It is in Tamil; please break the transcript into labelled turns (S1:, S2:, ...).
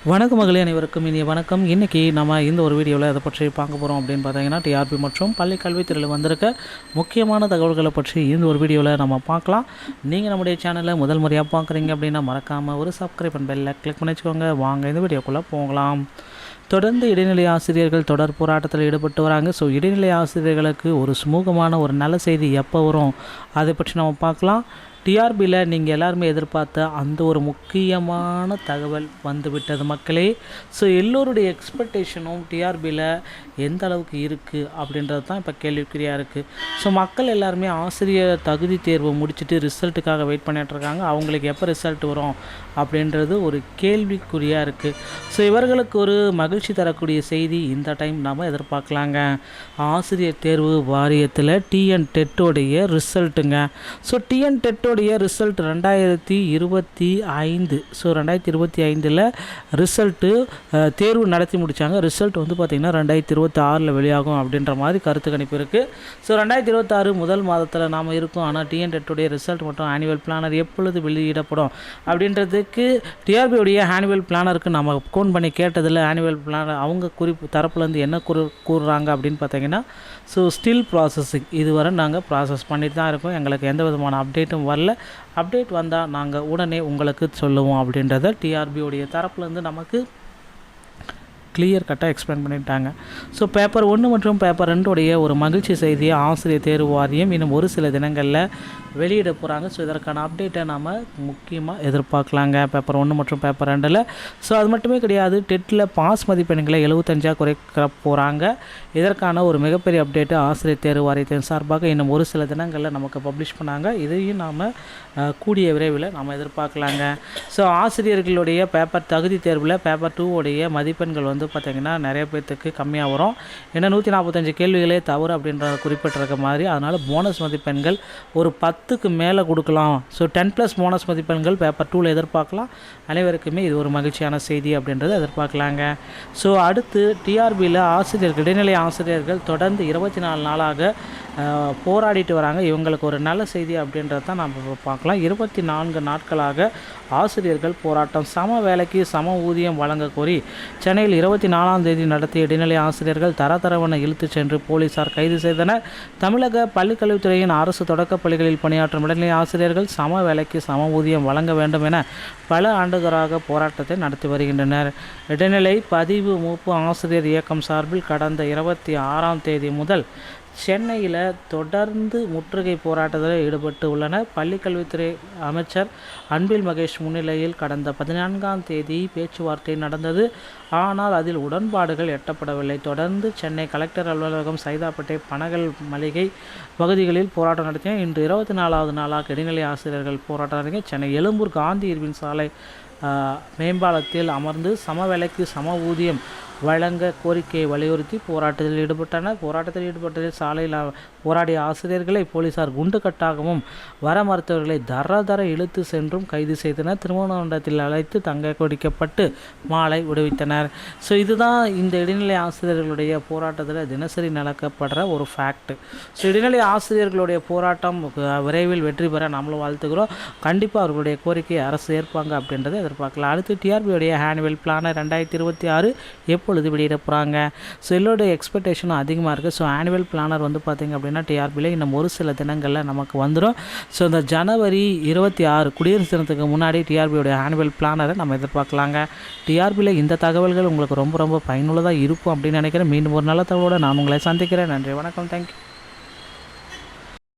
S1: வணக்கம் மகளே, அனைவருக்கும் இனிய வணக்கம். இன்றைக்கி நம்ம இந்த ஒரு வீடியோவில் அதை பற்றி பார்க்க போகிறோம் அப்படின்னு பார்த்தீங்கன்னா, டிஆர்பி மற்றும் பள்ளி கல்வித்துறையில் வந்திருக்க முக்கியமான தகவல்களை பற்றி இந்த ஒரு வீடியோவில் நம்ம பார்க்கலாம். நீங்கள் நம்முடைய சேனலை முதல் முறையாக பார்க்குறீங்க அப்படின்னா மறக்காமல் ஒரு சப்ஸ்கிரைப் பண்ண பெல்லை கிளிக் பண்ணி வச்சுக்கோங்க. வாங்க இந்த வீடியோக்குள்ளே போகலாம். தொடர்ந்து இடைநிலை ஆசிரியர்கள் தொடர் போராட்டத்தில் ஈடுபட்டு வராங்க. ஸோ இடைநிலை ஆசிரியர்களுக்கு ஒரு சுமூகமான ஒரு நல்ல செய்தி எப்போ வரும் அதை பற்றி நம்ம பார்க்கலாம். டிஆர்பியில் நீங்கள் எல்லாருமே எதிர்பார்த்த அந்த ஒரு முக்கியமான தகவல் வந்துவிட்டது மக்களே. ஸோ எல்லோருடைய எக்ஸ்பெக்டேஷனும் டிஆர்பியில் எந்த அளவுக்கு இருக்குது அப்படின்றது தான் இப்போ கேள்விக்குறியாக இருக்குது. ஸோ மக்கள் எல்லாருமே ஆசிரியர் தகுதி தேர்வு முடிச்சுட்டு ரிசல்ட்டுக்காக வெயிட் பண்ணிகிட்ருக்காங்க. அவங்களுக்கு எப்போ ரிசல்ட் வரும் அப்படின்றது ஒரு கேள்விக்குறியாக இருக்குது. ஸோ இவர்களுக்கு ஒரு மகிழ்ச்சி தரக்கூடிய செய்தி இந்த டைம் நாம் எதிர்பார்க்கலாங்க. ஆசிரியர் தேர்வு வாரியத்தில் டிஎன் டெட்டோடைய ரிசல்ட்டுங்க. ஸோ டிஎன் டெட்டோடைய ரிசல்ட் 2025. ஸோ 2025 ரிசல்ட்டு தேர்வு நடத்தி முடித்தாங்க. ரிசல்ட் வந்து பார்த்திங்கன்னா 2026 வெளியாகும் அப்படின்ற மாதிரி கருத்து கணிப்பு இருக்குது. ஸோ 2026 முதல் மாதத்தில் நாம் இருக்கோம். ஆனால் டிஎன் டெட்டோடைய ரிசல்ட் மற்றும் ஆனுவல் பிளானர் எப்பொழுது வெளியிடப்படும் அப்படின்றதுக்கு டிஆர்பியோடைய ஆனுவல் பிளானருக்கு நம்ம ஃபோன் பண்ணி கேட்டதில் ஆனுவல் பிளானர் அவங்க குறிப்பு தரப்புலேருந்து என்ன கூறுறாங்க அப்படின்னு பார்த்தீங்கன்னா, ஸோ ஸ்டில் ப்ராசஸிங், இதுவரை நாங்கள் ப்ராசஸ் பண்ணிட்டு தான் இருக்கோம். எங்களுக்கு எந்த விதமான அப்டேட்டும் வரல. அப்டேட் வந்தால் நாங்கள் உடனே உங்களுக்கு சொல்லுவோம் அப்படின்றத டிஆர்பியோடைய தரப்புலேருந்து நமக்கு கிளியர் கட்டாக எக்ஸ்பிளைன் பண்ணிட்டாங்க. ஸோ பேப்பர் 1 மற்றும் பேப்பர் 2 ஒரு மகிழ்ச்சி செய்தியை ஆசிரியர் தேர்வு வாரியம் இன்னும் ஒரு சில தினங்களில் வெளியிட போகிறாங்க. ஸோ இதற்கான அப்டேட்டை நம்ம முக்கியமாக எதிர்பார்க்கலாங்க பேப்பர் 1 மற்றும் பேப்பர் 2. ஸோ அது மட்டுமே கிடையாது, டெட்டில் பாஸ் மதிப்பெண்களை 75 குறைக்க போகிறாங்க. இதற்கான ஒரு மிகப்பெரிய அப்டேட்டு ஆசிரியர் தேர்வு வாரியத்தின் சார்பாக இன்னும் ஒரு சில தினங்களில் நமக்கு பப்ளிஷ் பண்ணாங்க. இதையும் நாம் கூடிய விரைவில் நாம் எதிர்பார்க்கலாங்க. ஸோ ஆசிரியர்களுடைய பேப்பர் தகுதி தேர்வில் பேப்பர் 2 மதிப்பெண்கள் வந்து பார்த்திங்கன்னா நிறைய பேர்த்துக்கு கம்மியாக வரும். ஏன்னா 145 கேள்விகளே தவறு அப்படின்ற குறிப்பிட்டிருக்க மாதிரி. அதனால் போனஸ் மதிப்பெண்கள் ஒரு 10க்கு மேலே கொடுக்கலாம். ஸோ 10+ போனஸ் மதிப்பெண்கள் பேப்பர் 2 எதிர்பார்க்கலாம். அனைவருக்குமே இது ஒரு மகிழ்ச்சியான செய்தி அப்படின்றத எதிர்பார்க்கலாங்க. ஸோ அடுத்து டிஆர்பியில் இடைநிலை ஆசிரியர்கள் தொடர்ந்து 24 நாளாக போராடிட்டு வராங்க. இவங்களுக்கு ஒரு நல்ல செய்தி அப்படின்றத தான் நம்ம பார்க்கலாம். 24 நாட்களாக ஆசிரியர்கள் போராட்டம். சம வேலைக்கு சம ஊதியம் வழங்க கோரி சென்னையில் 24ஆம் தேதி நடத்திய இடைநிலை ஆசிரியர்கள் தரதரவென இழுத்துச் சென்று போலீசார் கைது செய்தனர். தமிழக பள்ளிக்கல்வித்துறையின் அரசு தொடக்கப் பள்ளிகளில் பணியாற்றும் இடைநிலை ஆசிரியர்கள் சம வேலைக்கு சம ஊதியம் வழங்க வேண்டும் என பல ஆண்டுகளாக போராட்டத்தை நடத்தி வருகின்றனர். இடைநிலை பதிவு மூப்பு ஆசிரியர் இயக்கம் சார்பில் கடந்த 26ஆம் தேதி முதல் சென்னையில் தொடர்ந்து முற்றுகை போராட்டத்தில் ஈடுபட்டு உள்ளனர். பள்ளிக்கல்வித்துறை அமைச்சர் அன்பில் மகேஷ் முன்னிலையில் கடந்த 14ஆம் தேதி பேச்சுவார்த்தை நடந்தது. ஆனால் அதில் உடன்பாடுகள் எட்டப்படவில்லை. தொடர்ந்து சென்னை கலெக்டர் அலுவலகம், சைதாப்பேட்டை, பனகல் மளிகை பகுதிகளில் போராட்டம் நடத்தின. இன்று 24வது நாளாக இடைநிலை ஆசிரியர்கள் போராட்டம் நடத்தின. சென்னை எழும்பூர் காந்தி இர்வின் சாலை மேம்பாலத்தில் அமர்ந்து சம வேலைக்கு சம ஊதியம் வழங்க கோரிக்கையை வலியுறுத்தி போராட்டத்தில் ஈடுபட்டனர். போராட்டத்தில் ஈடுபட்டதில் சாலையில் போராடிய ஆசிரியர்களை போலீசார் குண்டுக்கட்டாகவும் வர மறுத்தவர்களை தர இழுத்து சென்றும் கைது செய்தனர். திருமணத்தில் அழைத்து தங்க கொடிக்கப்பட்டு மாலை விடுவித்தனர். ஸோ இதுதான் இந்த இடைநிலை ஆசிரியர்களுடைய போராட்டத்தில் தினசரி நடக்கப்படுற ஒரு ஃபேக்ட். ஸோ இடைநிலை ஆசிரியர்களுடைய போராட்டம் விரைவில் வெற்றி பெற நம்மளும் வாழ்த்துக்கிறோம். கண்டிப்பாக அவர்களுடைய கோரிக்கையை அரசு ஏற்பாங்க அப்படின்றத எதிர்பார்க்கலாம். அடுத்து டிஆர்பியோடைய ஆனுவல் பிளானர் 2026 எப்பொழுது வெளியிட போகிறாங்க. ஸோ எல்லோருடைய எக்ஸ்பெக்டேஷனும் அதிகமாக இருக்குது. ஸோ ஆனுவல் பிளானர் வந்து பார்த்திங்க அப்படின்னா டிஆர்பியில் இன்னும் ஒரு சில தினங்களில் நமக்கு வந்துடும். ஸோ இந்த ஜனவரி 26 குடியரசு தினத்துக்கு முன்னாடி டிஆர்பியோடைய ஆனுவல் பிளானரை நம்ம எதிர்பார்க்கலாங்க. டிஆர்பியில் இந்த தகவல்கள் உங்களுக்கு ரொம்ப பயனுள்ளதாக இருக்கும் அப்படின்னு நினைக்கிறேன். மீண்டும் ஒரு நல்ல தகவலோடு நான் உங்களை சந்திக்கிறேன். நன்றி, வணக்கம், தேங்க்யூ.